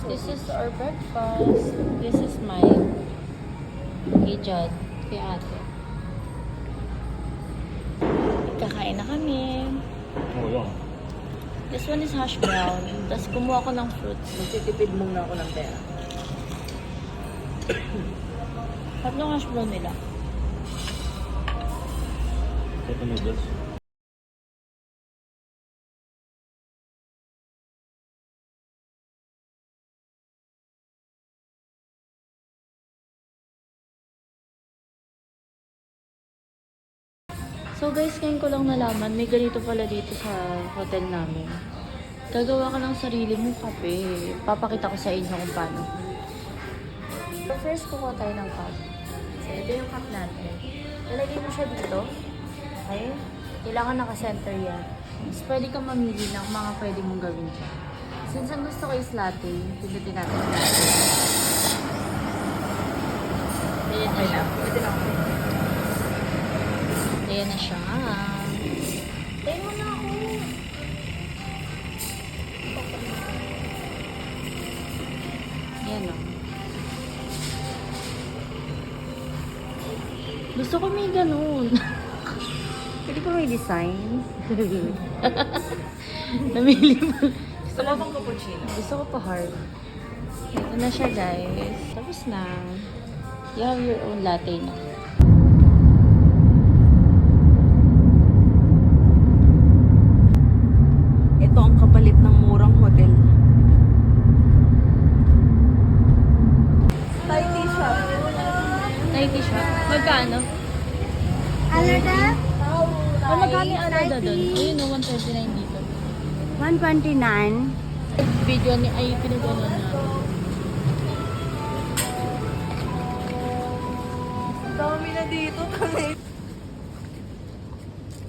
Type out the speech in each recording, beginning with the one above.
This is our breakfast. This is mine. Kay Jod. Kay ate. Kakain na kami. Oo lang. This one is hash brown. Tapos kumuha ko ng fruits. Magtitipid muna ako ng pera. Tatlong hash brown nila. Ito noodles. So guys, ngayon ko lang nalaman, may ganito pala dito sa hotel namin. Gagawa ka ng sarili mong kape. Papakita ko sa inyo kung paano. So first, kukuha tayo ng cup. So ito yung cup natin. Lalagay mo siya dito. Okay? Kailangan naka-center yan. Mas pwede kang mamili ng mga pwede mong gawin dyan. Since ang gusto ko is latte, pindutin natin yung latte. Ayan na siya. Ayan na siya. Tayo mo na ako. Ayan o. Gusto ko may ganun. Pwede ko may design. Namili mo. Gusto mo bang cappuccino? Gusto ko pa hard. Ito na siya guys. Tapos na. You have your own latte na. Ito ang kapalit ng murang hotel. Thai tea shop. 90 siya. Magkano? Alada? Oh, magkano yung alada doon? Ayun, no, 129 dito. 129. Video ni ay pinagano na. Dami na dito.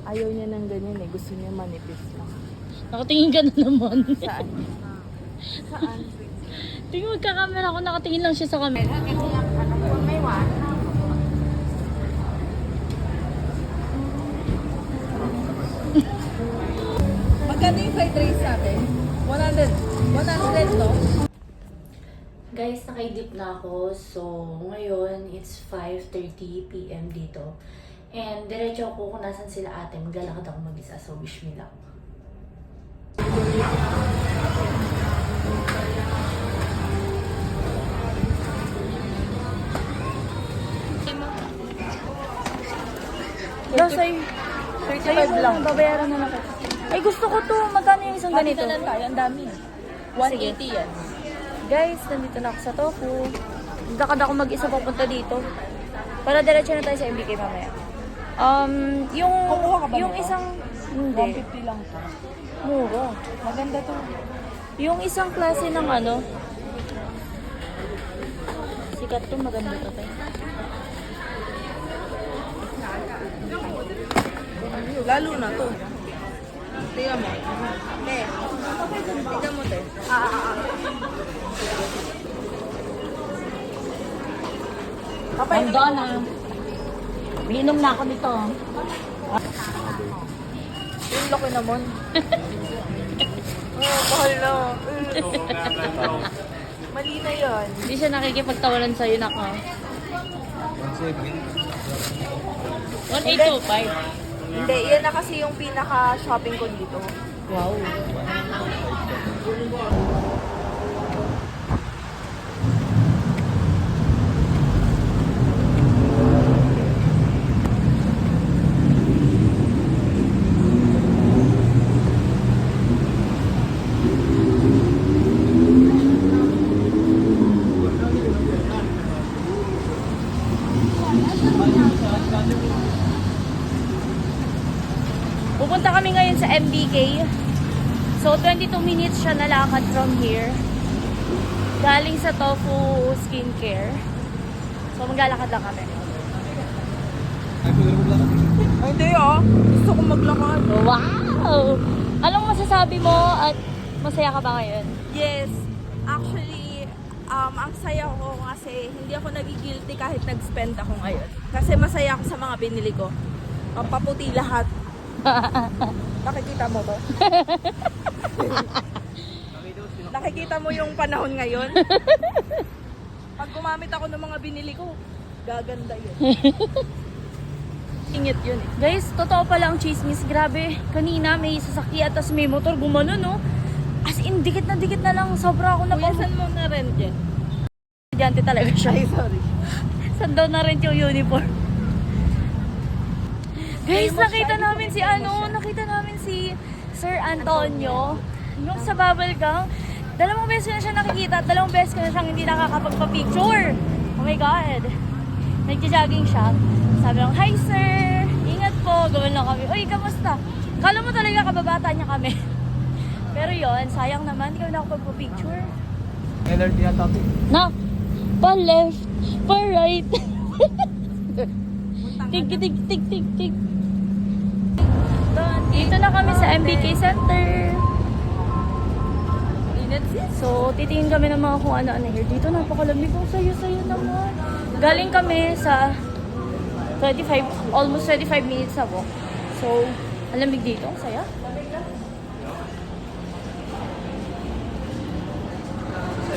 Ayaw niya ng ganyan eh. Gusto niya manipis lang. Nakatingin ka na naman. Saan? Saan? Tingin magkakamera ko, nakatingin lang siya sa camera. May one. Magkano yung fried rice natin? 100. 100 no? Guys, nakaidip na ako. So, ngayon, it's 5:30 PM dito. And diretso ako kung nasan sila ate. Maglalakad ako mag-isa. So, wish me luck. Dasay. 35 lang. Babayaran na lang ako. Ay, gusto ko to. Magkano yung isang ganito? Ganito lang tayo. Ang dami. 180 yan. Guys, nandito na ako sa Tofu. Nagkakad ako mag-isa papunta dito. Para diretso na tayo sa MBK mamaya. Yung... Kukuha ka ba yung nito? isang... Hindi. 150 lang to. Mura. Maganda to. Yung isang klase ng ano... Sikat to, maganda to tayo. Lalo na to. Tingnan mo. Te. Tingnan mo, te. Handa na. Minom na ako nito. Yung laki naman. Oh, mahal na. Mali na yun. Hindi siya nakikipagtawalan sa'yo, nako. 1825. Hindi, yan na kasi yung pinaka-shopping ko dito. Wow. Pupunta kami ngayon sa MBK. So, 22 minutes siya nalakad from here. Galing sa Tofu Skincare. So, maglalakad lang kami. Ay, hindi ah. Gusto ko maglakad. Wow! Anong masasabi mo at masaya ka ba ngayon? Yes. Actually, ang saya ko kasi hindi ako nagigilty kahit nag-spend ako ngayon. Kasi masaya ako sa mga binili ko. Paputi lahat. Nakikita mo to? Nakikita mo yung panahon ngayon? Pag gumamit ako ng mga binili ko, gaganda yun. Ingit yun eh. Guys, totoo pala ang chismis. Grabe, kanina may sasakyan tapos may motor gumano, no? As in, dikit na lang. Sobra ako na Kuya, saan mo na rent yan? Estudyante talaga siya. Ay, sorry. Saan daw na rin yung uniform? Guys, Famous nakita siya, namin si nakita namin si Sir Antonio. Yung sa bubble gang. Dalawang beses ko na siya nakikita at dalawang beses ko na siyang hindi nakakapagpa-picture. Oh my God. Nagja-jogging siya. Sabi lang, hi sir! Ingat po! Gawin lang kami. Uy, kamusta? Kala mo talaga kababata niya kami. Pero yon, sayang naman, hindi kami nakapagpa-picture. LRT at topic. Na! Pa-left! Pa-right! Tik, tik, tik, tik, tik. Dito na kami sa MBK Center. So, titingin kami ng mga kung ano-ano here. Dito napakalamig. Ang sayo-sayo naman. Galing kami sa almost 25 minutes sa walk. So, ang lamig dito. Ang saya.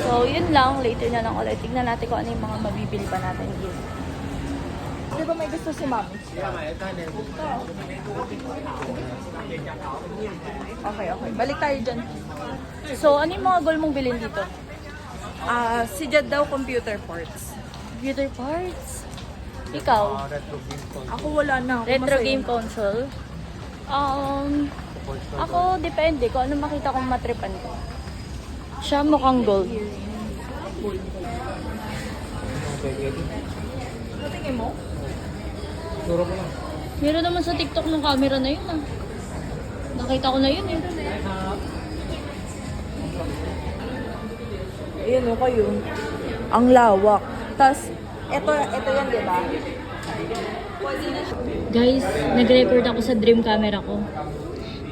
So, yun lang. Later na lang ulit. Tignan natin kung ano yung mga mabibili pa natin here. Di ba may gusto si Mami? Okay. Balik tayo dyan. So, ano yung mga goal mong bilhin dito? Si Jad daw computer parts. Computer parts. Ikaw? Ako wala na. Ako Retro masaya. game console. Ako, depende kung ano makita kong matripan ko. Siya mukhang gold. Natingin mo? Turo ko lang. Meron naman sa TikTok ng camera na yun ah. Nakita ko na yun eh. Ayan o kayo. Ang lawak. Tapos, ito yan, di ba? Guys, nag-record ako sa dream camera ko.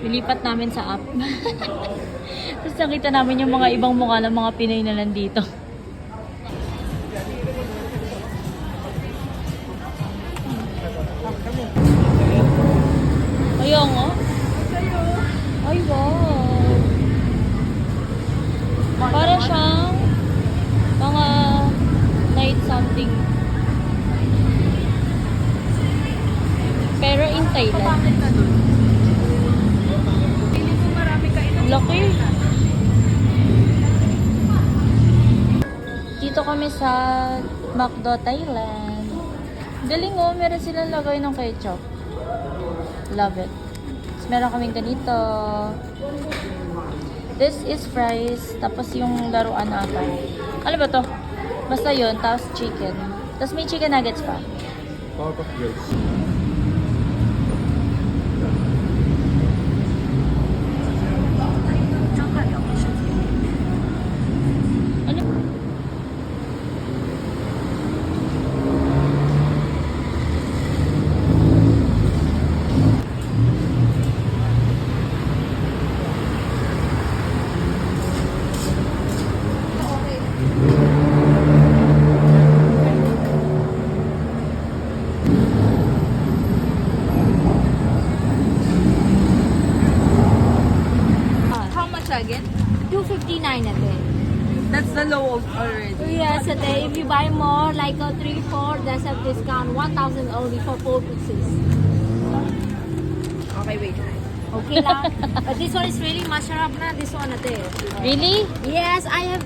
Nilipat namin sa app. Tapos nakita namin yung mga ibang mukha ng mga Pinoy na nandito. Ayaw nga. Ay, wow. Para siyang mga night something. Pero in Thailand. Bakit na dun? Feeling ko marami kayo. Laki. Dito kami sa McDo, Thailand. Galing oh, meron silang lagay ng ketchup. Love it. Tapos meron kaming ganito. This is fries. Tapos yung laruan ata. Ano ba to? Basta yun. Tapos chicken. Tapos may chicken nuggets pa. Powerpuff Girls. Ano? How much again? 259 a day. That's the low already. Yes, a day. If you buy more, like a 3, 4, there's a discount. 1,000 only for 4 pieces. Okay, wait. Okay lang. But this one is really masarap na. This one a day. Really? Yes, I have